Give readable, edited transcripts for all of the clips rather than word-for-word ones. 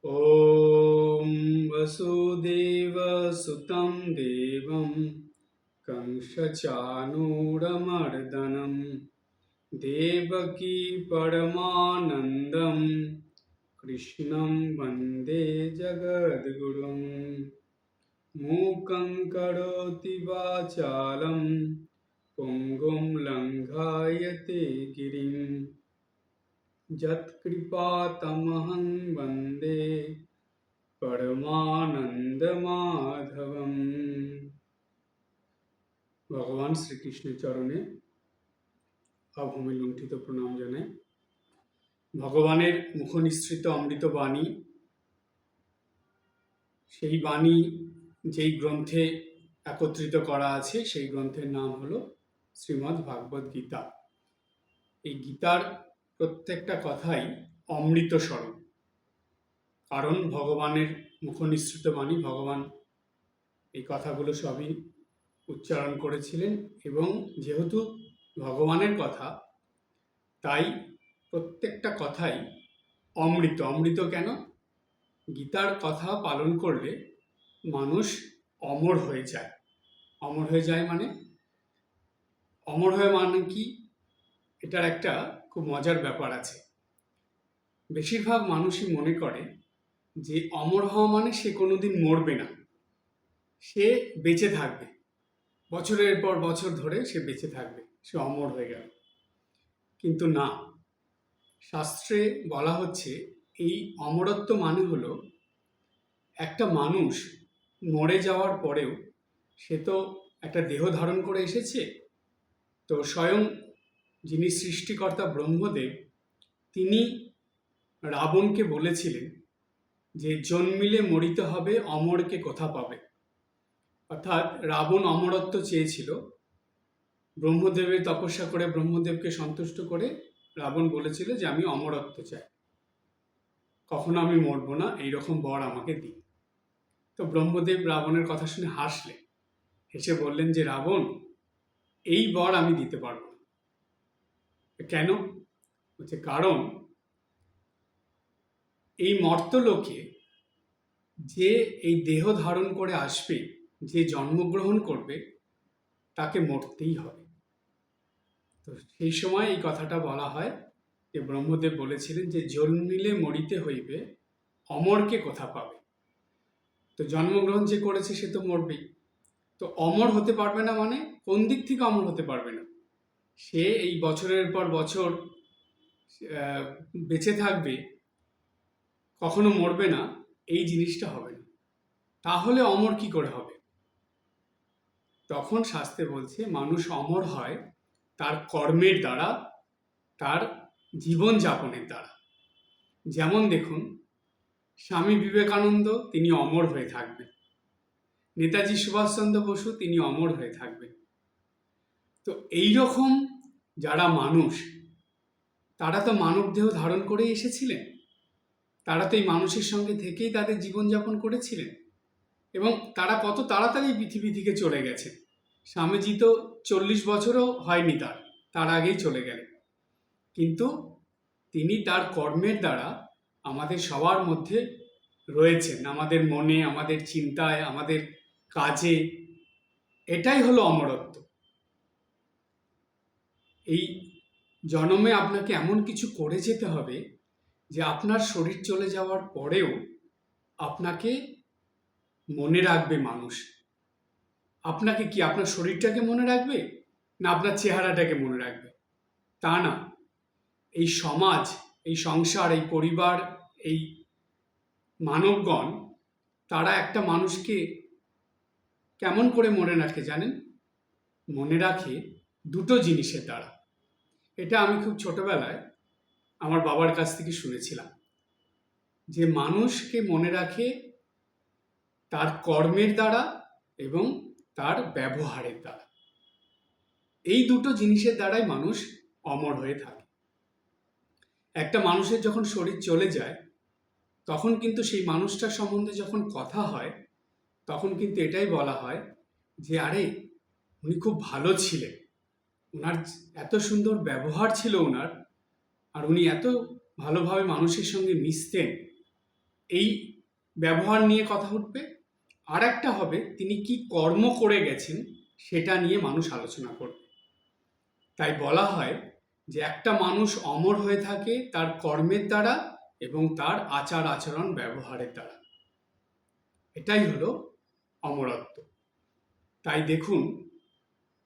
ॐ वसुदेवसुतं देवं कंसचाणूरमर्दनं देवकी परमानन्दं कृष्णं वन्दे जगद्गुरुं मूकं करोति वाचालं पुङ्गुं लङ्घयते गिरिं यत्कृपातमहं वन्दे পরমানন্দমাধবম। ভগবান শ্রীকৃষ্ণের চরণে অভূমি লুণ্ঠিত প্রণাম জানাই। ভগবানের মুখনিসৃত অমৃত বাণী, সেই বাণী যেই গ্রন্থে একত্রিত করা আছে সেই গ্রন্থের নাম হলো শ্রীমদ্ ভাগবত গীতা। এই গীতার প্রত্যেকটা কথাই অমৃত স্বরূপ, কারণ ভগবানের মুখনিসৃত বাণী, ভগবান এই কথাগুলো সবই উচ্চারণ করেছিলেন এবং যেহেতু ভগবানের কথা, তাই প্রত্যেকটা কথাই অমৃত। অমৃত কেন? গীতার কথা পালন করলে মানুষ অমর হয়ে যায়। অমর হয়ে যায় মানে অমর হয়ে মানে কি? এটার একটা খুব মজার ব্যাপার আছে। বেশিরভাগ মানুষই মনে করে যে অমর হওয়া মানে সে কোনোদিন মরবে না, সে বেঁচে থাকবে, বছরের পর বছর ধরে সে বেঁচে থাকবে, সে অমর হয়ে গেল। কিন্তু না, শাস্ত্রে বলা হচ্ছে এই অমরত্ব মানে হলো একটা মানুষ মরে যাওয়ার পরেও সে তো একটা দেহ ধারণ করে এসেছে। তো স্বয়ং যিনি সৃষ্টিকর্তা ব্রহ্মদেব, তিনি রাবণকে বলেছিলেন যে জন্মিলে মরিতে হবে, অমরকে কোথা পাবে। অর্থাৎ রাবণ অমরত্ব চেয়েছিল। ব্রহ্মদেবের তপস্যা করে ব্রহ্মদেবকে সন্তুষ্ট করে রাবণ বলেছিল যে আমি অমরত্ব চাই, কখনো আমি মরবো না, এইরকম বর আমাকে দিই। তো ব্রহ্মদেব রাবণের কথা শুনে হাসলেন, হেসে বললেন যে রাবণ, এই বর আমি দিতে পারবো না। কেন? বলছে কারণ এই মর্তলোকে যে এই দেহ ধারণ করে আসবে, যে জন্মগ্রহণ করবে, তাকে মরতেই হবে। তো সেই সময় এই কথাটা বলা হয় যে ব্রহ্মদেব বলেছিলেন যে জন্মিলে মরিতে হইবে, অমরকে কোথা পাবে। তো জন্মগ্রহণ যে করেছে সে তো মরবেই। তো অমর হতে পারবে না মানে কোন দিক থেকে অমর হতে পারবে না? সে এই বছরের পর বছর বেঁচে থাকবে, কখনো মরবে না, এই জিনিসটা হবে না। তাহলে অমর কি করে হবে? তখন শাস্ত্রে বলছে মানুষ অমর হয় তার কর্মের দ্বারা, তার জীবনযাপনের দ্বারা। যেমন দেখুন, স্বামী বিবেকানন্দ তিনি অমর হয়ে থাকবেন, নেতাজি সুভাষচন্দ্র বসু তিনি অমর হয়ে থাকবেন। তো এই রকম যারা মানুষ, তারা তো মানব দেহ ধারণ করেই এসেছিলেন, তারা তো এই মানুষের সঙ্গে থেকেই তাদের জীবনযাপন করেছিলেন এবং তারা কত তাড়াতাড়ি পৃথিবী থেকে চলে গেছেন। স্বামীজি তো 40 বছরও হয়নি তার আগেই চলে গেলেন, কিন্তু তিনি তার কর্মের দ্বারা আমাদের সবার মধ্যে রয়েছেন, আমাদের মনে, আমাদের চিন্তায়, আমাদের কাজে। এটাই হলো অমরত্ব। এই জন্মে আপনাকে এমন কিছু করে যেতে হবে যে আপনার শরীর চলে যাওয়ার পরেও আপনাকে মনে রাখবে মানুষ। আপনাকে কি আপনার শরীরটাকে মনে রাখবে না আপনার চেহারাটাকে মনে রাখবে? তা না, এই সমাজ, এই সংসার, এই পরিবার, এই মানবগণ, তারা একটা মানুষকে কেমন করে মনে রাখে জানেন? মনে রাখে দুটো জিনিসের দ্বারা। এটা আমি খুব ছোটবেলায় আমার বাবার কাছ থেকে শুনেছিলাম যে মানুষকে মনে রাখে তার কর্মের দ্বারা এবং তার ব্যবহারের দ্বারা। এই দুটো জিনিসের দ্বারাই মানুষ অমর হয়ে থাকে। একটা মানুষের যখন শরীর চলে যায়, তখন কিন্তু সেই মানুষটার সম্বন্ধে যখন কথা হয়, তখন কিন্তু এটাই বলা হয় যে আরে উনি খুব ভালো ছিলেন, ওনার এত সুন্দর ব্যবহার ছিল ওনার, আর উনি এত ভালোভাবে মানুষের সঙ্গে মিশতেন, এই ব্যবহার নিয়ে কথা উঠবে, আর একটা হবে তিনি কি কর্ম করে গেছেন সেটা নিয়ে মানুষ আলোচনা করবে। তাই বলা হয় যে একটা মানুষ অমর হয়ে থাকে তার কর্মের দ্বারা এবং তার আচার আচরণ ব্যবহারের দ্বারা। এটাই হলো অমরত্ব। তাই দেখুন,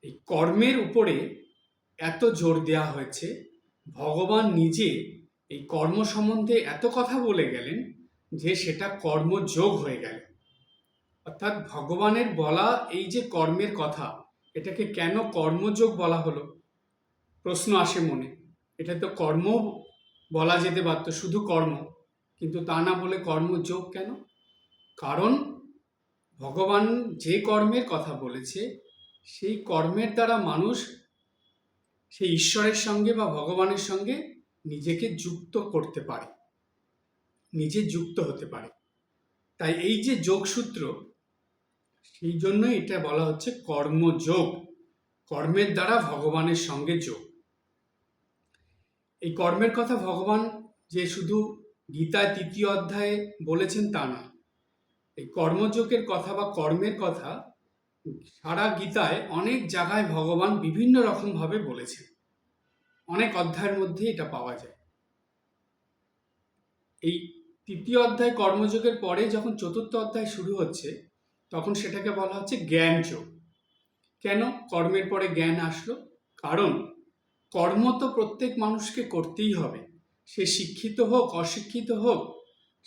এই কর্মের উপরে এত জোর দেওয়া হয়েছে। ভগবান নিজে এই কর্ম সম্বন্ধে এত কথা বলে গেলেন যে সেটা কর্মযোগ হয়ে গেল। অর্থাৎ ভগবানের বলা এই যে কর্মের কথা, এটাকে কেন কর্মযোগ বলা হলো? প্রশ্ন আসে মনে। এটা তো কর্ম বলা যেতে পারত, শুধু কর্ম, কিন্তু তা না বলে কর্মযোগ কেন? কারণ ভগবান যে কর্মের কথা বলেছে সেই কর্মের দ্বারা মানুষ সেই ঈশ্বরের সঙ্গে বা ভগবানের সঙ্গে নিজেকে যুক্ত করতে পারে, নিজে যুক্ত হতে পারে। তাই এই যে যোগসূত্র, সেই জন্যই এটা বলা হচ্ছে কর্মযোগ, কর্মের দ্বারা ভগবানের সঙ্গে যোগ। এই কর্মের কথা ভগবান যে শুধু গীতায় ৩য় অধ্যায়ে বলেছেন তা না, এই কর্মযোগের কথা বা কর্মের কথা সারা গীতায় অনেক জায়গায় ভগবান বিভিন্ন রকমভাবে বলেছেন। অনেক অধ্যায়ের মধ্যে এটা পাওয়া যায়। এই ৩য় অধ্যায় কর্মযোগের পরে যখন ৪র্থ অধ্যায় শুরু হচ্ছে, তখন সেটাকে বলা হচ্ছে জ্ঞান যোগ। কেন কর্মের পরে জ্ঞান আসলো? কারণ কর্ম তো প্রত্যেক মানুষকে করতেই হবে। সে শিক্ষিত হোক, অশিক্ষিত হোক,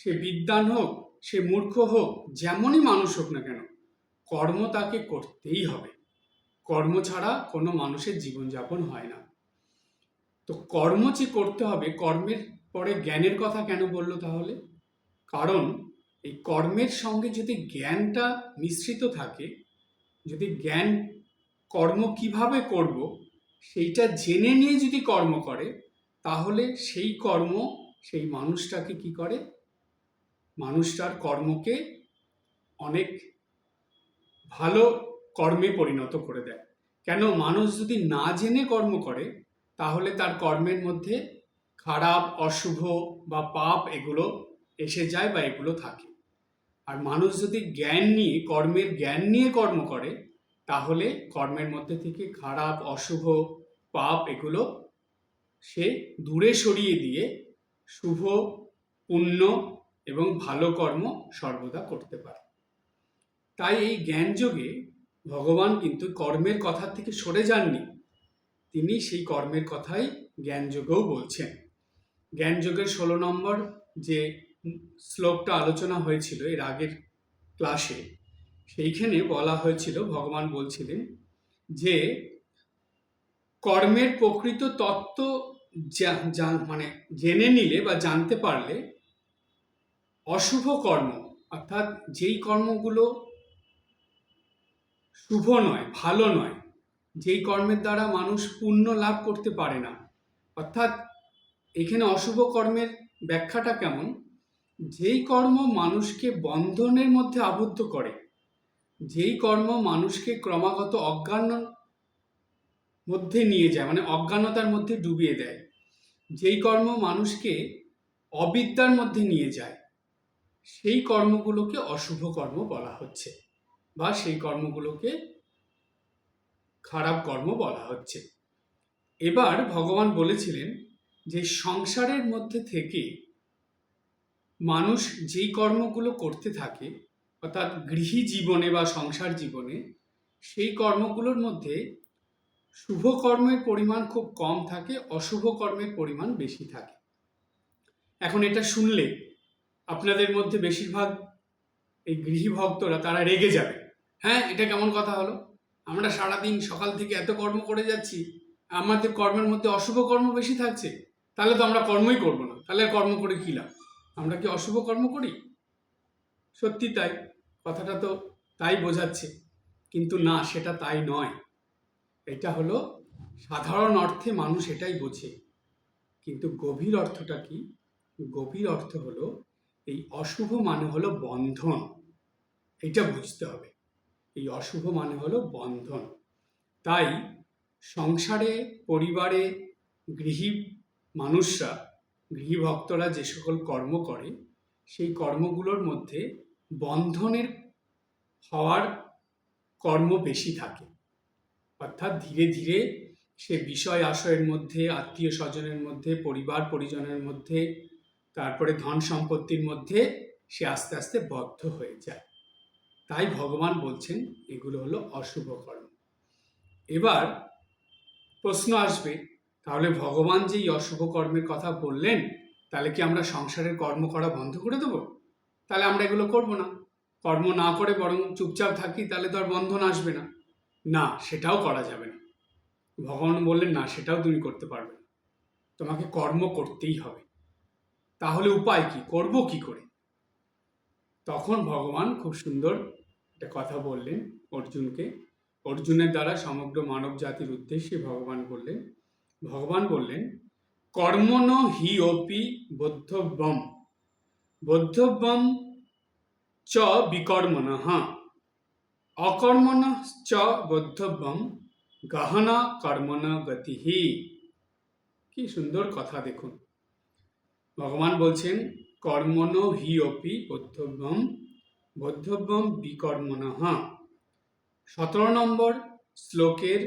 সে বিদ্বান হোক, সে মূর্খ হোক, যেমনই মানুষ হোক না কেন, কর্ম তাকে করতেই হবে। কর্ম ছাড়া কোনো মানুষের জীবনযাপন হয় না। তো কর্ম যে করতে হবে, কর্মের পরে জ্ঞানের কথা কেন বললো তাহলে? কারণ এই কর্মের সঙ্গে যদি জ্ঞানটা মিশ্রিত থাকে, যদি জ্ঞান কর্ম কিভাবে করব সেইটা জেনে নিয়ে যদি কর্ম করে, তাহলে সেই কর্ম সেই মানুষটাকে কি করে? মানুষটার কর্মকে অনেক ভালো কর্মে পরিণত করে দেয়। কেন? মানুষ যদি না জেনে কর্ম করে, তাহলে তার কর্মের মধ্যে খারাপ, অশুভ বা পাপ এগুলো এসে যায় বা এগুলো থাকে। আর মানুষ যদি জ্ঞান নিয়ে, কর্মের জ্ঞান নিয়ে কর্ম করে, তাহলে কর্মের মধ্যে থেকে খারাপ, অশুভ, পাপ এগুলো সে দূরে সরিয়ে দিয়ে শুভ, পুণ্য এবং ভালো কর্ম সর্বদা করতে পারে। তাই এই জ্ঞানযোগে ভগবান কিন্তু কর্মের কথা থেকে সরে যাননি, তিনি সেই কর্মের কথাই জ্ঞানযোগেও বলছেন। জ্ঞানযোগের 16 নম্বর যে শ্লোকটা আলোচনা হয়েছিল এর আগের ক্লাসে, সেইখানে বলা হয়েছিল, ভগবান বলছিলেন যে কর্মের প্রকৃত তত্ত্ব মানে জেনে নিলে বা জানতে পারলে অশুভ কর্ম, অর্থাৎ যেই কর্মগুলো শুভ নয়, ভালো নয়, যেই কর্মের দ্বারা মানুষ পুণ্য লাভ করতে পারে না, অর্থাৎ এখানে অশুভ কর্মের ব্যাখ্যাটা কেমন? যেই কর্ম মানুষকে বন্ধনের মধ্যে আবদ্ধ করে, যেই কর্ম মানুষকে ক্রমাগত অজ্ঞানের মধ্যে নিয়ে যায়, মানে অজ্ঞানতার মধ্যে ডুবিয়ে দেয়, যেই কর্ম মানুষকে অবিদ্যার মধ্যে নিয়ে যায়, সেই কর্মগুলোকে অশুভ কর্ম বলা হচ্ছে, বা সেই কর্মগুলোকে খারাপ কর্ম বলা হচ্ছে। এবার ভগবান বলেছিলেন যে সংসারের মধ্যে থেকে মানুষ যেই কর্মগুলো করতে থাকে, অর্থাৎ গৃহী জীবনে বা সংসার জীবনে, সেই কর্মগুলোর মধ্যে শুভ কর্মের পরিমাণ খুব কম থাকে, অশুভ কর্মের পরিমাণ বেশি থাকে। এখন এটা শুনলে আপনাদের মধ্যে বেশিরভাগ এই গৃহী ভক্তরা তারা রেগে যাবে। হ্যাঁ, এটা কেমন কথা হলো? আমরা সারাদিন সকাল থেকে এত কর্ম করে যাচ্ছি, আমাদের কর্মের মধ্যে অশুভ কর্ম বেশি থাকছে, তাহলে তো আমরা কর্মই করবো না, তাহলে কর্ম করে কী লাভ? আমরা কি অশুভ কর্ম করি? সত্যি তাই, কথাটা তো তাই বোঝাচ্ছে, কিন্তু না, সেটা তাই নয়। এটা হলো সাধারণ অর্থে মানুষ এটাই বোঝে, কিন্তু গভীর অর্থটা কি? গভীর অর্থ হলো এই অশুভ মানে হলো বন্ধন। এটা বুঝতে হবে, এই অশুভ মানে হলো বন্ধন। তাই সংসারে, পরিবারে গৃহী মানুষরা, গৃহী ভক্তরা যে সকল কর্ম করে, সেই কর্মগুলোর মধ্যে বন্ধনের হওয়ার কর্ম বেশি থাকে। অর্থাৎ ধীরে ধীরে সে বিষয় আশয়ের মধ্যে, আত্মীয় স্বজনের মধ্যে, পরিবার পরিজনের মধ্যে, তারপরে ধন সম্পত্তির মধ্যে সে আস্তে আস্তে বদ্ধ হয়ে যায়। তাই ভগবান বলছেন এগুলো হলো অশুভ কর্ম। এবার প্রশ্ন আসবে, তাহলে ভগবান যে এই অশুভ কর্মের কথা বললেন, তাহলে কি আমরা সংসারের কর্ম করা বন্ধ করে দেবো? তাহলে আমরা এগুলো করব না, কর্ম না করে বরং চুপচাপ থাকি, তাহলে তো আর বন্ধন আসবে না। না, সেটাও করা যাবে না। ভগবান বললেন না, সেটাও তুমি করতে পারবে না, তোমাকে কর্ম করতেই হবে। তাহলে উপায় কি, করব কি করে? তখন ভগবান খুব সুন্দর একটা কথা বললেন অর্জুনকে। অর্জুনের দ্বারা সমগ্র মানব জাতির উদ্দেশ্যে ভগবান বললেন কর্মণ হি অপি বদ্ধব্যম বদ্ধব্যম চ বিকর্মণঃ অকর্মণঃ চ বদ্ধব্যম গহনা কর্মণ গতিঃ। কি সুন্দর কথা দেখুন। ভগবান বলছেন কর্মণ হি অপি বদ্ধব্যম বদ্ধব্যম বিকর্মণঃ। 17 নম্বর শ্লোকের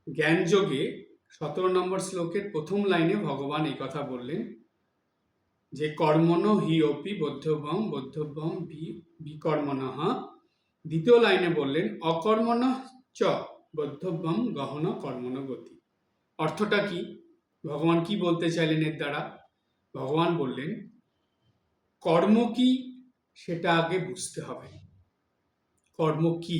জ্ঞানযোগে 17 নম্বর শ্লোকের প্রথম লাইনে ভগবান এই কথা বললেন যে কর্মণ হি অপি বদ্ধব্যম বদ্ধব্যম বিকর্মণঃ। দ্বিতীয় লাইনে বললেন অকর্মণ চ বদ্ধব্যম গহন কর্মণ গতি। অর্থটা কি? ভগবান কি বলতে চাইলেন এর দ্বারা? ভগবান বললেন কর্ম কি সেটা আগে বুঝতে হবে। কর্ম কি?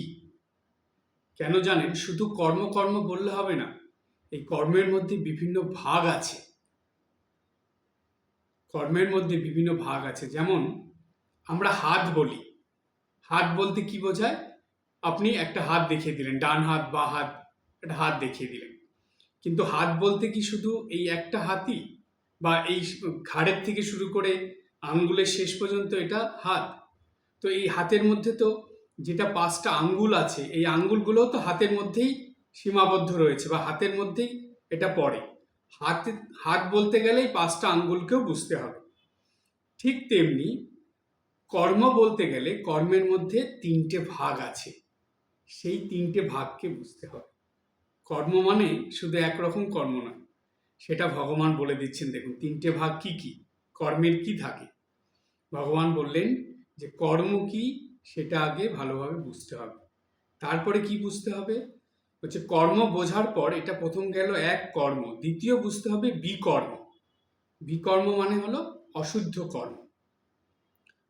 কেন জানেন? শুধু কর্ম কর্ম বললে হবে না, এই কর্মের মধ্যে বিভিন্ন ভাগ আছে। কর্মের মধ্যে বিভিন্ন ভাগ আছে। যেমন আমরা হাত বলি, হাত বলতে কি বোঝায়? আপনি একটা হাত দেখিয়ে দিলেন, ডান হাত বা হাত, একটা হাত দেখিয়ে দিলেন, কিন্তু হাত বলতে কি শুধু এই একটা হাতই, বা এই ঘাড়ের থেকে শুরু করে আঙ্গুলের শেষ পর্যন্ত এটা হাত? তো এই হাতের মধ্যে তো যেটা 5টা আঙ্গুল আছে, এই আঙ্গুলগুলোও তো হাতের মধ্যেই সীমাবদ্ধ রয়েছে, বা হাতের মধ্যেই এটা পড়ে। হাত বলতে গেলেই 5টা আঙ্গুলকেও বুঝতে হবে। ঠিক তেমনি কর্ম বলতে গেলে কর্মের মধ্যে 3টে ভাগ আছে, সেই 3টে ভাগকে বুঝতে হবে। কর্ম মানে শুধু একরকম কর্ম নয়, সেটা ভগবান বলে দিচ্ছেন। দেখুন 3টে ভাগ কি কি, কর্মের কি থাকে। ভগবান বললেন যে কর্ম কি সেটা আগে ভালোভাবে বুঝতে হবে। তারপরে কি বুঝতে হবে? হচ্ছে কর্ম বোঝার পর, এটা প্রথম গেল এক কর্ম, দ্বিতীয় বুঝতে হবে বিকর্ম। বিকর্ম মানে হলো অশুদ্ধ কর্ম।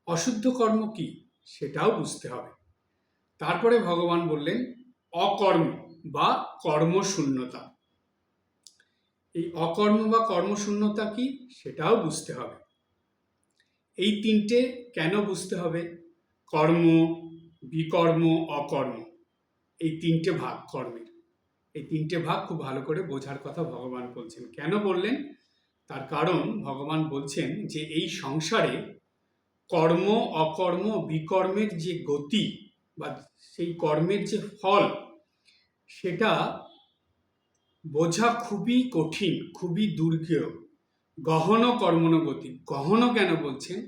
অশুদ্ধ কর্ম কি সেটাও বুঝতে হবে। তারপরে ভগবান বললেন অকর্ম বা কর্মশূন্যতা। এই অকর্ম বা কর্মশূন্যতা কি সেটাও বুঝতে হবে। এই 3টে কেন বুঝতে হবে? কর্ম, বিকর্ম, অকর্ম, এই 3টে ভাগ কর্মের। এই 3টে ভাগ খুব ভালো করে বোঝার কথা ভগবান বলছেন। কেন বললেন? তার কারণ ভগবান বলছেন যে এই সংসারে কর্ম, অকর্ম, বিকর্মের যে গতি বা সেই কর্মের যে ফল, সেটা বোঝা খুবই কঠিন, খুবই দুর্গেয়। গহন কর্মণ গতি। গহন কেন বলছেন?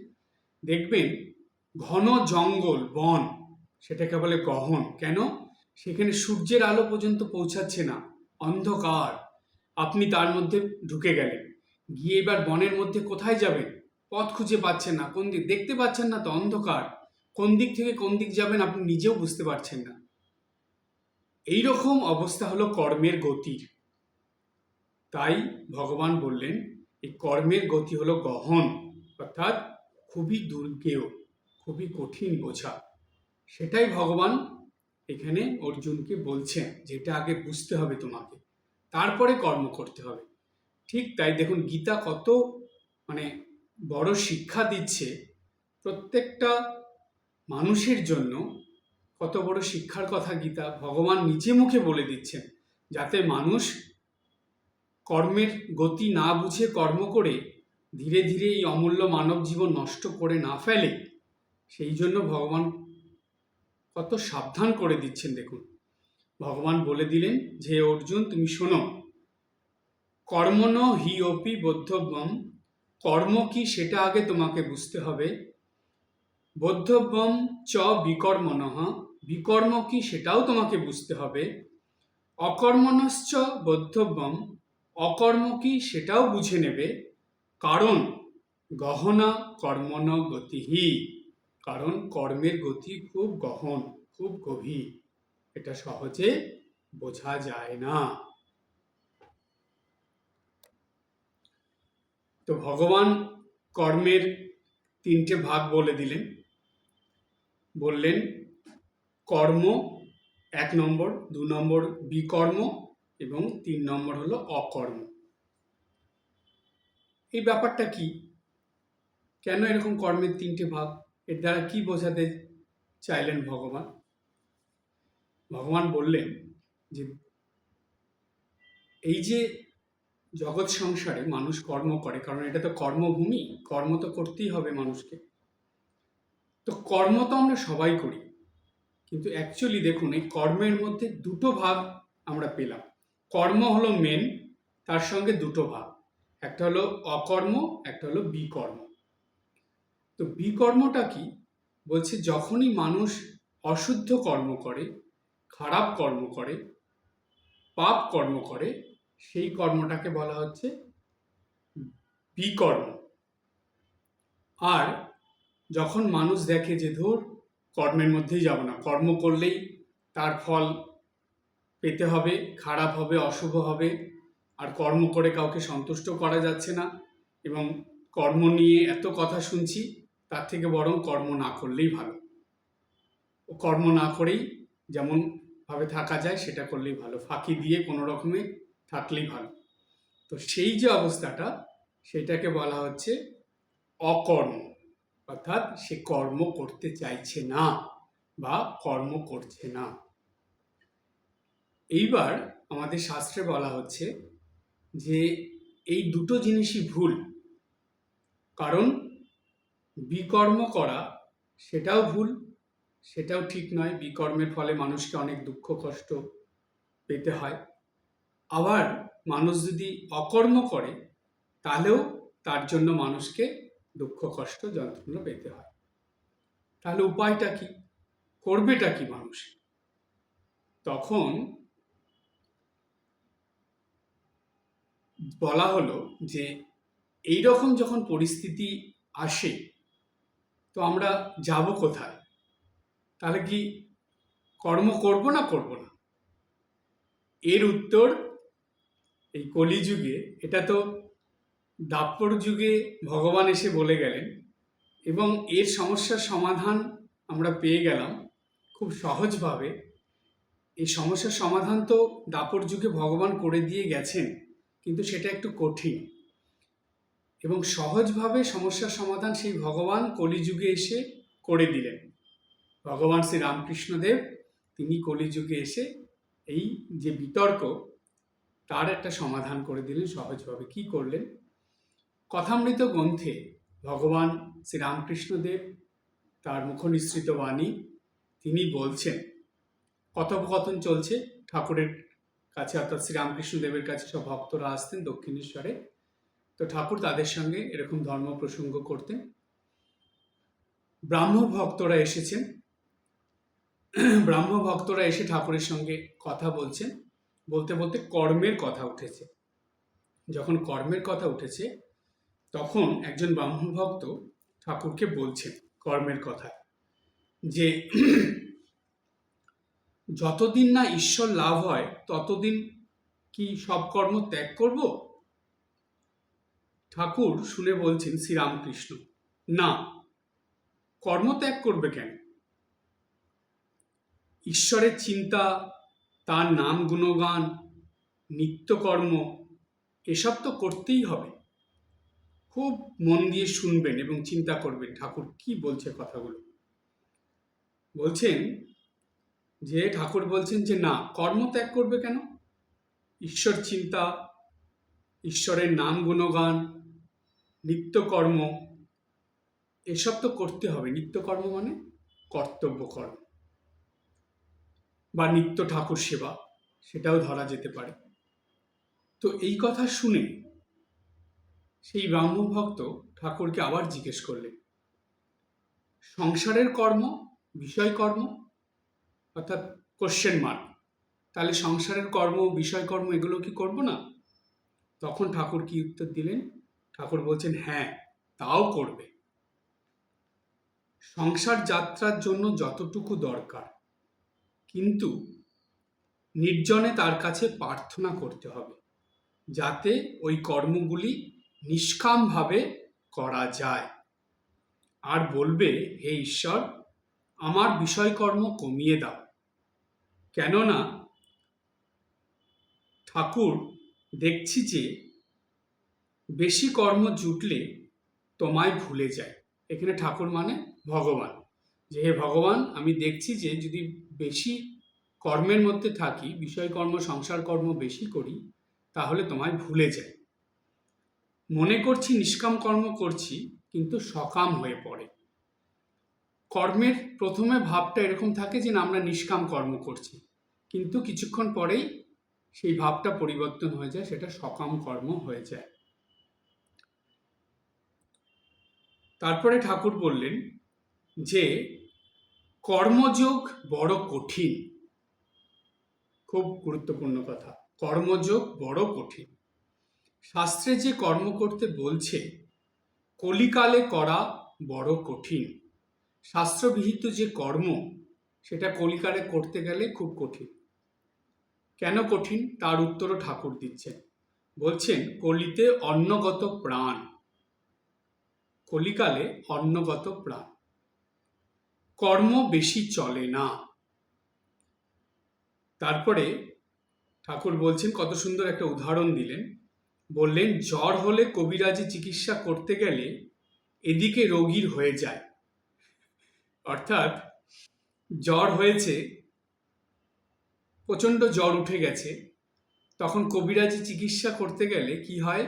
দেখবেন ঘন জঙ্গল, বন, সেটাকে বলে গহন। কেন? সেখানে সূর্যের আলো পর্যন্ত পৌঁছাচ্ছে না, অন্ধকার। আপনি তার মধ্যে ঢুকে গেলেন, গিয়ে এবার বনের মধ্যে কোথায় যাবেন? পথ খুঁজে পাচ্ছেন না, কোন দিক দেখতে পাচ্ছেন না, তো অন্ধকার। কোন দিক থেকে কোন দিক যাবেন আপনি নিজেও বুঝতে পারছেন না। এইরকম অবস্থা হলো কর্মের গতির। তাই ভগবান বললেন এই কর্মের গতি হলো গহন, অর্থাৎ খুবই দুর্গেয়, খুবই কঠিন বোঝা। সেটাই ভগবান এখানে অর্জুনকে বলছেন, যেটা আগে বুঝতে হবে তোমাকে, তারপরে কর্ম করতে হবে। ঠিক তাই দেখুন গীতা কত বড় শিক্ষা দিচ্ছে প্রত্যেকটা মানুষের জন্য। কত বড় শিক্ষার কথা গীতা ভগবান নিজে মুখে বলে দিচ্ছেন, যাতে মানুষ কর্মের গতি না বুঝে কর্ম করে ধীরে ধীরে এই অমূল্য মানব জীবন নষ্ট করে না ফেলে, সেই জন্য ভগবান কত সাবধান করে দিচ্ছেন। দেখুন ভগবান বলে দিলেন যে অর্জুন তুমি শোনো, কর্মণ হি অপি বদ্ধব্যম কর্ম কি সেটা আগে তোমাকে বুঝতে হবে। বোদ্ধব্যম চ বিকর্মণঃ, বিকর্ম কি সেটাও তোমাকে বুঝতে হবে। অকর্মণশ্চ বোদ্ধব্যম, অকর্ম কি সেটাও বুঝে নেবে। কারণ গহনা কর্মণ গতিহি, কারণ কর্মের গতি খুব গহন, খুব গভীর, এটা সহজে বোঝা যায় না। তো ভগবান কর্মের তিনটে ভাগ বলে দিলেন। বললেন কর্ম 1 নম্বর, 2 নম্বর বিকর্ম এবং 3 নম্বর হলো অকর্ম। এই ব্যাপারটা কি? কেন এরকম কর্মের 3টে ভাগ? এর দ্বারা কি বোঝাতে চাইলেন ভগবান? ভগবান বললেন যে এই যে জগৎ সংসারে মানুষ কর্ম করে, কারণ এটা তো কর্মভূমি, কর্ম তো করতেই হবে মানুষকে। তো কর্ম তো আমরা সবাই করি, কিন্তু অ্যাকচুয়ালি দেখুন এই কর্মের মধ্যে দুটো ভাগ আমরা পেলাম। কর্ম হলো মেন, তার সঙ্গে দুটো ভাগ, একটা হলো অকর্ম, একটা হলো বিকর্ম। তো বিকর্মটা কি? বলছে যখনই মানুষ অশুদ্ধ কর্ম করে, খারাপ কর্ম করে, পাপ কর্ম করে, সেই কর্মটাকে বলা হচ্ছে বিকর্ম। আর যখন মানুষ দেখে যে ধুর কর্মের মধ্যেই যাব না, কর্ম করলেই তার ফল পেতে হবে, খারাপ হবে, অশুভ হবে, আর কর্ম করে কাউকে সন্তুষ্ট করা যাচ্ছে না, এবং কর্ম নিয়ে এত কথা শুনছি, তার থেকে বরং কর্ম না করলেই ভালো, কর্ম না করেই যেমন ভাবে থাকা যায় সেটা করলেই ভালো, ফাঁকি দিয়ে কোনো রকমে থাকলেই ভালো। তো সেই যে অবস্থাটা, সেটাকে বলা হচ্ছে অকর্ম, অর্থাৎ সে কর্ম করতে চাইছে না বা কর্ম করছে না। এইবার আমাদের শাস্ত্রে বলা হচ্ছে যে এই দুটো জিনিসই ভুল। কারণ বিকর্ম করা সেটাও ভুল, সেটাও ঠিক নয়। বিকর্মের ফলে মানুষকে অনেক দুঃখ কষ্ট পেতে হয়। আবার মানুষ যদি অকর্ম করে তাহলেও তার জন্য মানুষকে দুঃখ কষ্ট যন্ত্রণা পেতে হয়। তাহলে উপায়টা কি? করবেটা কি মানুষ? তখন বলা হলো যে এই রকম যখন পরিস্থিতি আসে, তো আমরা যাব কোথায়? তাহলে কি কর্ম করব না করব না? এর উত্তর এই কলিযুগে, এটা তো দাপর যুগে ভগবান এসে বলে গেলেন, এবং এর সমস্যার সমাধান আমরা পেয়ে গেলাম খুব সহজভাবে। এই সমস্যার সমাধান তো দাপর যুগে ভগবান করে দিয়ে গেছেন, কিন্তু সেটা একটু কঠিন, এবং সহজভাবে সমস্যার সমাধান সেই ভগবান কলিযুগে এসে করে দিলেন। ভগবান শ্রী রামকৃষ্ণদেব তিনি কলিযুগে এসে এই যে বিতর্ক, তার একটা সমাধান করে দিলেন সহজভাবে। কি করলেন? কথামৃত গ্রন্থে ভগবান শ্রী রামকৃষ্ণদেব তার মুখনিসৃত বাণী তিনি বলছেন, কথোপকথন চলছে ঠাকুরের কাছে, অর্থাৎ শ্রীরামকৃষ্ণদেবের কাছে সব ভক্তরা আসতেন দক্ষিণেশ্বরে। তো ঠাকুর তাদের সঙ্গে এরকম ধর্ম প্রসঙ্গ করতেন। ব্রাহ্ম ভক্তরা এসেছেন, ব্রাহ্ম ভক্তরা এসে ঠাকুরের সঙ্গে কথা বলছেন। বলতে বলতে কর্মের কথা উঠেছে। যখন কর্মের কথা উঠেছে, তখন একজন ব্রাহ্মণ ভক্ত ঠাকুরকে বলছেন কর্মের কথা, যে যতদিন না ঈশ্বর লাভ হয় ততদিন কি সব কর্ম ত্যাগ করব? ঠাকুর শুনে বলছেন শ্রীরামকৃষ্ণ, না, কর্ম ত্যাগ করবে কেন? ঈশ্বরের চিন্তা, তার নাম গুণগান, নিত্যকর্ম, এসব তো করতেই হবে। খুব মন দিয়ে শুনবেন এবং চিন্তা করবেন ঠাকুর কি বলছে কথাগুলো। বলছেন যে, ঠাকুর বলছেন যে না, কর্ম ত্যাগ করবে কেন? ঈশ্বর চিন্তা, ঈশ্বরের নাম গুণগান, নিত্যকর্ম, এসব তো করতে হবে। নিত্যকর্ম মানে কর্তব্য কর্ম বা নিত্য ঠাকুর সেবা, সেটাও ধরা যেতে পারে। তো এই কথা শুনে সেই ব্রাহ্মভক্ত ঠাকুরকে আবার জিজ্ঞেস করলেন, সংসারের কর্ম, বিষয় কর্ম, অর্থাৎ কোশ্চেন মার্ক, তাহলে সংসারের কর্ম, বিষয় কর্ম এগুলো কি করব না? তখন ঠাকুর কি উত্তর দিলেন? ঠাকুর বলছেন, হ্যাঁ, তাও করবে। সংসার যাত্রার জন্য যতটুকু দরকার, কিন্তু নির্জনে তার কাছে প্রার্থনা করতে হবে, যাতে ওই কর্মগুলি নিষ্কামভাবে করা যায়। আর বলবে, হে ঈশ্বর, আমার বিষয়কর্ম কমিয়ে দাও। কেননা ঠাকুর দেখছি যে বেশি কর্ম জুটলে তোমায় ভুলে যায়। এখানে ঠাকুর মানে ভগবান, যে হে ভগবান, আমি দেখছি যে যদি বেশি কর্মের মধ্যে থাকি, বিষয়কর্ম, সংসার কর্ম বেশি করি, তাহলে তোমায় ভুলে যাই। মনে করছি নিষ্কাম কর্ম করছি, কিন্তু সকাম হয়ে পড়ে। কর্মের প্রথমে ভাবটা এরকম থাকে যে না, আমরা নিষ্কাম কর্ম করছি, কিন্তু কিছুক্ষণ পরেই সেই ভাবটা পরিবর্তন হয়ে যায়, সেটা সকাম কর্ম হয়ে যায়। তারপরে ঠাকুর বললেন যে কর্মযোগ বড় কঠিন। খুব গুরুত্বপূর্ণ কথা, কর্মযোগ বড় কঠিন। শাস্ত্রে যে কর্ম করতে বলছে, কলিকালে করা বড় কঠিন। শাস্ত্রবিহিত যে কর্ম, সেটা কলিকালে করতে গেলে খুব কঠিন। কেন কঠিন, তার উত্তরও ঠাকুর দিচ্ছেন। বলছেন, কলিতে অন্নগত প্রাণ, কলিকালে অন্নগত প্রাণ, কর্ম বেশি চলে না। তারপরে ঠাকুর বলছেন, কত সুন্দর একটা উদাহরণ দিলেন। বললেন, জ্বর হলে কবিরাজি চিকিৎসা করতে গেলে এদিকে রোগীর হয়ে যায়। অর্থাৎ জ্বর হয়েছে, প্রচণ্ড জ্বর উঠে গেছে, তখন কবিরাজি চিকিৎসা করতে গেলে কি হয়,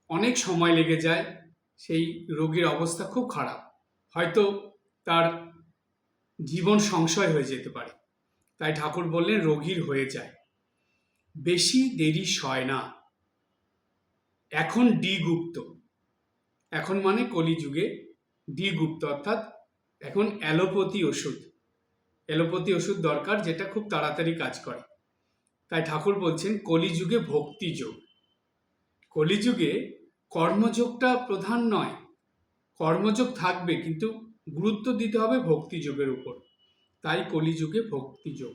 অনেক সময় লেগে যায়, সেই রোগীর অবস্থা খুব খারাপ, হয়তো তার জীবন সংশয় হয়ে যেতে পারে। তাই ঠাকুর বললেন, রোগীর হয়ে যায়, বেশি দেরি সয় না। এখন ডি গুপ্ত, এখন মানে কলিযুগে ডি গুপ্ত, অর্থাৎ এখন অ্যালোপ্যাথি ওষুধ, অ্যালোপ্যাথি ওষুধ দরকার, যেটা খুব তাড়াতাড়ি কাজ করে। তাই ঠাকুর বলছেন, কলিযুগে ভক্তিযোগ। কলিযুগে কর্মযোগটা প্রধান নয়, কর্মযোগ থাকবে, কিন্তু গুরুত্ব দিতে হবে ভক্তিযোগের উপর। তাই কলিযুগে ভক্তিযোগ,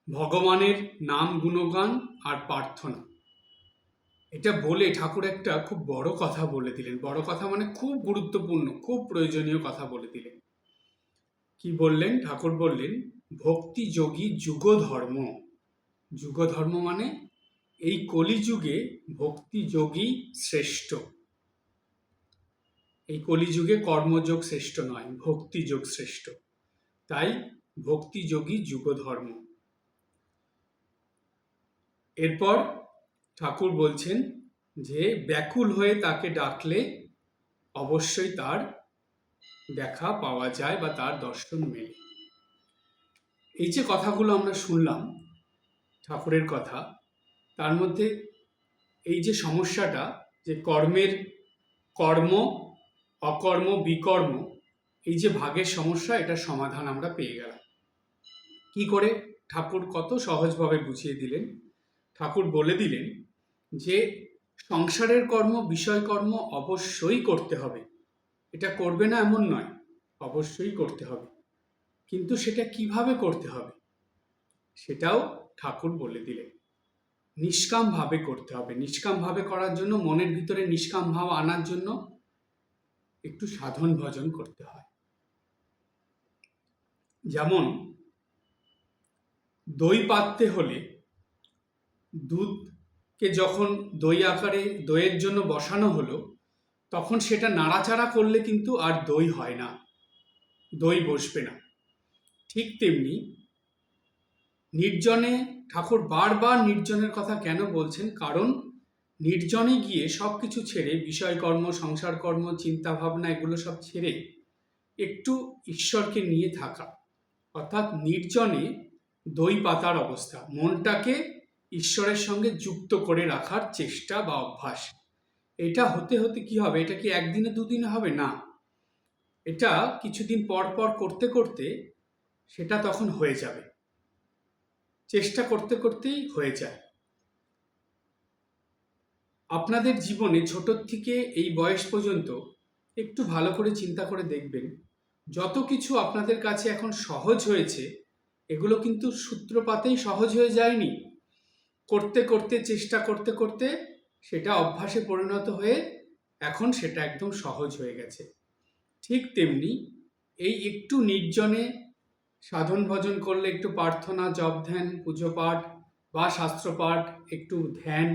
ভগবানের নাম গুণগান আর প্রার্থনা। এটা বলে ঠাকুর একটা খুব বড় কথা বলে দিলেন। বড় কথা মানে খুব গুরুত্বপূর্ণ, খুব প্রয়োজনীয় কথা বলে দিলেন। কি বললেন? ঠাকুর বললেন, ভক্তিযোগী যুগধর্ম। যুগধর্ম মানে এই কলিযুগে ভক্তিযোগী শ্রেষ্ঠ। এই কলিযুগে কর্মযোগ শ্রেষ্ঠ নয়, ভক্তিযোগ শ্রেষ্ঠ। তাই ভক্তিযোগী যুগধর্ম। এরপর ঠাকুর বলছেন যে ব্যাকুল হয়ে তাকে ডাকলে অবশ্যই তার দেখা পাওয়া যায় বা তার দর্শন মেলে। এই যে কথাগুলো আমরা শুনলাম ঠাকুরের কথা, তার মধ্যে এই যে সমস্যাটা, যে কর্মের কর্ম, অকর্ম, বিকর্ম, এই যে ভাগের সমস্যা, এটার সমাধান আমরা পেয়ে গেলাম। কি করে? ঠাকুর কত সহজভাবে বুঝিয়ে দিলেন। ঠাকুর বলে দিলেন যে সংসারের কর্ম, বিষয় কর্ম অবশ্যই করতে হবে, এটা করবে না এমন নয়, অবশ্যই করতে হবে, কিন্তু সেটা কিভাবে করতে হবে সেটাও ঠাকুর বলে দিলেন। নিষ্কাম ভাবে করতে হবে। নিষ্কাম ভাবে করার জন্য, মনের ভিতরে নিষ্কাম ভাব আনার জন্য একটু সাধন ভজন করতে হয়। যেমন দই পাততে হলে দুধকে যখন দই আকারে দইয়ের জন্য বসানো হলো, তখন সেটা নাড়াচাড়া করলে কিন্তু আর দই হয় না, দই বসবে না। ঠিক তেমনি নির্জনে, ঠাকুর বারবার নির্জনের কথা কেন বলছেন? কারণ নির্জনে গিয়ে সব কিছু ছেড়ে, বিষয়কর্ম, সংসার কর্ম, চিন্তা ভাবনা, এগুলো সব ছেড়ে একটু ঈশ্বরকে নিয়ে থাকা, অর্থাৎ নির্জনে দই পাতার অবস্থা, মনটাকে ঈশ্বরের সঙ্গে যুক্ত করে রাখার চেষ্টা বা অভ্যাস, এটা হতে হতে কি হবে, এটা কি একদিনে দুদিনে হবে না, এটা কিছুদিন পর পর করতে করতে সেটা তখন হয়ে যাবে, চেষ্টা করতে করতেই হয়ে যায়। আপনাদের জীবনে ছোটোর থেকে এই বয়স পর্যন্ত একটু ভালো করে চিন্তা করে দেখবেন, যত কিছু আপনাদের কাছে এখন সহজ হয়েছে এগুলো কিন্তু সূত্রপাতেই সহজ হয়ে যায়নি। করতে করতে চেষ্টা করতে করতে সেটা অভ্যাসে পরিণত হয়ে এখন সেটা একদম সহজ হয়ে গেছে। ঠিক তেমনি এই একটু নির্জনে সাধন ভজন করলে, একটু প্রার্থনা, জপ ধ্যান, পুজো পাঠ বা শাস্ত্রপাঠ, একটু ধ্যান,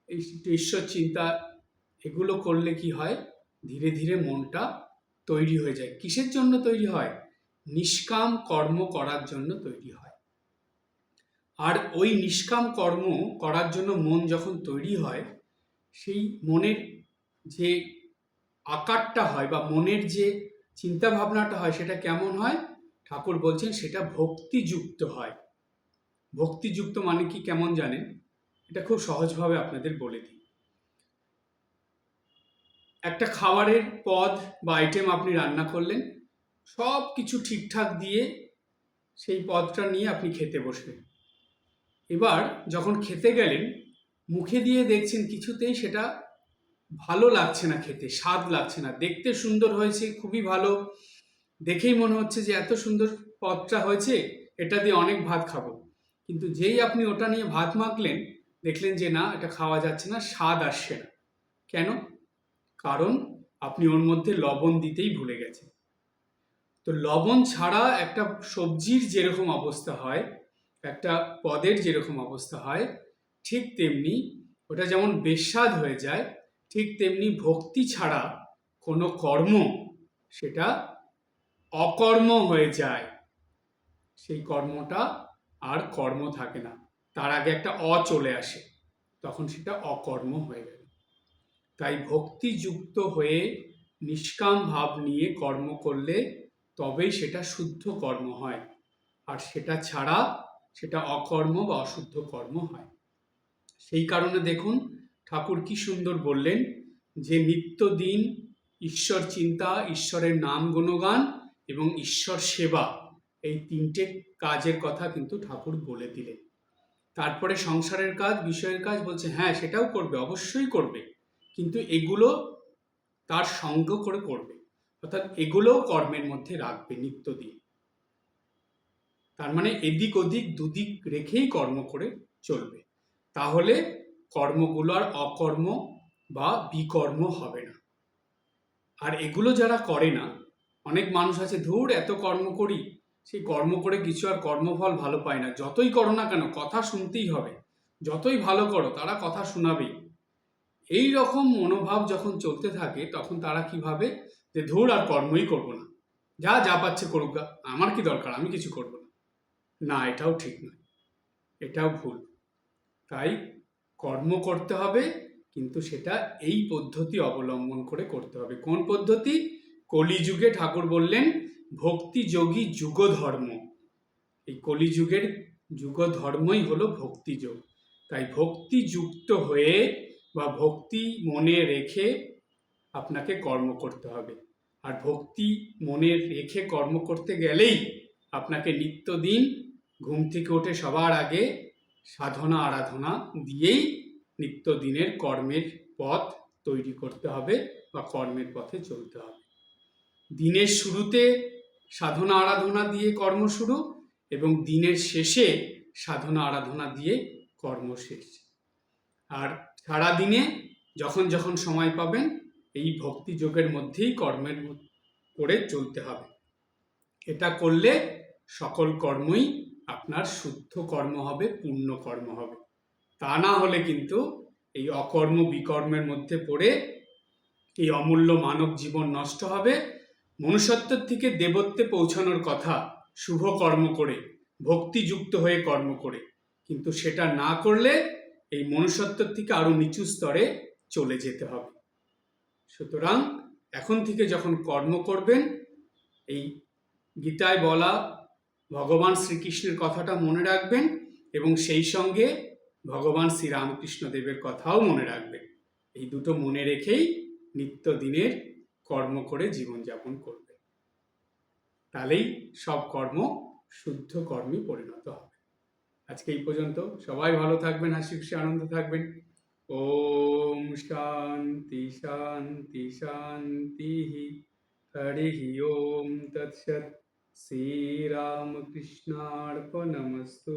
একটু ঈশ্বর চিন্তা, এগুলো করলে কি হয়, ধীরে ধীরে মনটা তৈরি হয়ে যায়। কিসের জন্য তৈরি হয়? নিষ্কাম কর্ম করার জন্য তৈরি হয়। আর ওই নিষ্কাম কর্ম করার জন্য মন যখন তৈরি হয়, সেই মনের যে আকারটা হয় বা মনের যে চিন্তা ভাবনাটা হয় সেটা কেমন হয়? ঠাকুর বলছেন সেটা ভক্তিযুক্ত হয়। ভক্তিযুক্ত মানে কি, কেমন জানেন? এটা খুব সহজভাবে আপনাদের বলে দিই। একটা খাবারের পদ বা আইটেম আপনি রান্না করলেন, সব কিছু ঠিকঠাক দিয়ে সেই পদটা নিয়ে আপনি খেতে বসলেন। এবার যখন খেতে গেলেন, মুখে দিয়ে দেখছেন কিছুতেই সেটা ভালো লাগছে না, খেতে স্বাদ লাগছে না। দেখতে সুন্দর হয়েছে, খুবই ভালো, দেখেই মনে হচ্ছে যে এত সুন্দর পদটা হয়েছে, এটা দিয়ে অনেক ভাত খাবো। কিন্তু যেই আপনি ওটা নিয়ে ভাত মাখলেন, দেখলেন যে না, এটা খাওয়া যাচ্ছে না, স্বাদ আসছে না। কেন? কারণ আপনি ওর মধ্যে লবণ দিতেই ভুলে গেছেন। তো লবণ ছাড়া একটা সবজির যেরকম অবস্থা হয়, একটা পদের যেরকম অবস্থা হয়, ঠিক তেমনি ওটা যেমন বেস্বাদ হয়ে যায়, ঠিক তেমনি ভক্তি ছাড়া কোনো কর্ম সেটা অকর্ম হয়ে যায়। সেই কর্মটা আর কর্ম থাকে না, তার আগে একটা চলে আসে, তখন সেটা অকর্ম হয়ে গেল। তাই ভক্তিযুক্ত হয়ে নিষ্কাম ভাব নিয়ে কর্ম করলে তবেই সেটা শুদ্ধ কর্ম হয়, আর সেটা ছাড়া সেটা অকর্ম বা অশুদ্ধ কর্ম হয়। সেই কারণে দেখুন ঠাকুর কি সুন্দর বললেন যে নিত্যদিন ঈশ্বর চিন্তা, ঈশ্বরের নাম গুণগান এবং ঈশ্বর সেবা, এই তিনটে কাজের কথা কিন্তু ঠাকুর বলে দিলেন। তারপরে সংসারের কাজ, বিষয়ের কাজ বলছে হ্যাঁ সেটাও করবে, অবশ্যই করবে, কিন্তু এগুলো তার সঙ্গ করে করবে, অর্থাৎ এগুলোও কর্মের মধ্যে রাখবে নিত্যদিন। তার মানে এদিক ওদিক দুদিক রেখেই কর্ম করে চলবে, তাহলে কর্মগুলো আর অকর্ম বা বিকর্ম হবে না। আর এগুলো যারা করে না, অনেক মানুষ আছে ধুর এত কর্ম করি, সেই কর্ম করে কিছু আর কর্মফল ভালো পায় না, যতই করো না কেন কথা শুনতেই হবে, যতই ভালো করো তারা কথা শোনাবেই। এই রকম মনোভাব যখন চলতে থাকে তখন তারা কি ভাবে যে ধুর আর কর্মই করবো না, যা যা পাচ্ছে করুক গা, আমার কি দরকার, আমি কিছু করবো না। না, এটাও ঠিক নয়, এটাও ভুল। তাই কর্ম করতে হবে, কিন্তু সেটা এই পদ্ধতি অবলম্বন করে করতে হবে। কোন পদ্ধতি? কলিযুগে ঠাকুর বললেন ভক্তিযোগী যুগ ধর্ম। এই কলিযুগের যুগ ধর্মই হলো ভক্তিযোগ। তাই ভক্তিযুক্ত হয়ে বা ভক্তি মনে রেখে আপনাকে কর্ম করতে হবে। আর ভক্তি মনে রেখে কর্ম করতে গেলেই আপনাকে নিত্যদিন ঘুম থেকে উঠে সবার আগে সাধনা আরাধনা দিয়েই নিত্যদিনের কর্মের পথ তৈরি করতে হবে বা কর্মের পথে চলতে হবে। দিনের শুরুতে সাধনা আরাধনা দিয়ে কর্ম শুরু এবং দিনের শেষে সাধনা আরাধনা দিয়ে কর্ম শেষ। আর সারাদিনে যখন যখন সময় পাবেন এই ভক্তি যোগের মধ্যেই কর্মের করে চলতে হবে। এটা করলে সকল কর্মই আপনার শুদ্ধ কর্ম হবে, পূর্ণ কর্ম হবে। তা না হলে কিন্তু এই অকর্ম বিকর্মের মধ্যে পড়ে এই অমূল্য মানব জীবন নষ্ট হবে। মনুষ্যত্বের থেকে দেবত্বে পৌঁছানোর কথা শুভ কর্ম করে, ভক্তিযুক্ত হয়ে কর্ম করে, কিন্তু সেটা না করলে এই মনুষ্যত্বের থেকে আরো নিচু স্তরে চলে যেতে হবে। সুতরাং এখন থেকে যখন কর্ম করবেন এই গীতায় বলা ভগবান শ্রীকৃষ্ণের কথাটা মনে রাখবেন এবং সেই সঙ্গে ভগবান শ্রীরামকৃষ্ণ দেবের কথাও মনে রাখবেন। এই দুটো মনে রেখেই নিত্যদিনের কর্ম করে জীবনযাপন করবে, তাহলেই সব কর্ম শুদ্ধ কর্মে পরিণত হবে। আজকে এই পর্যন্ত। সবাই ভালো থাকবেন, হাসি খুশি আনন্দে থাকবেন। ওম শান্তি শান্তি শান্তি। হরি ওম তৎসৎ। শ্রীরামকৃষ্ণার্পণমস্তু।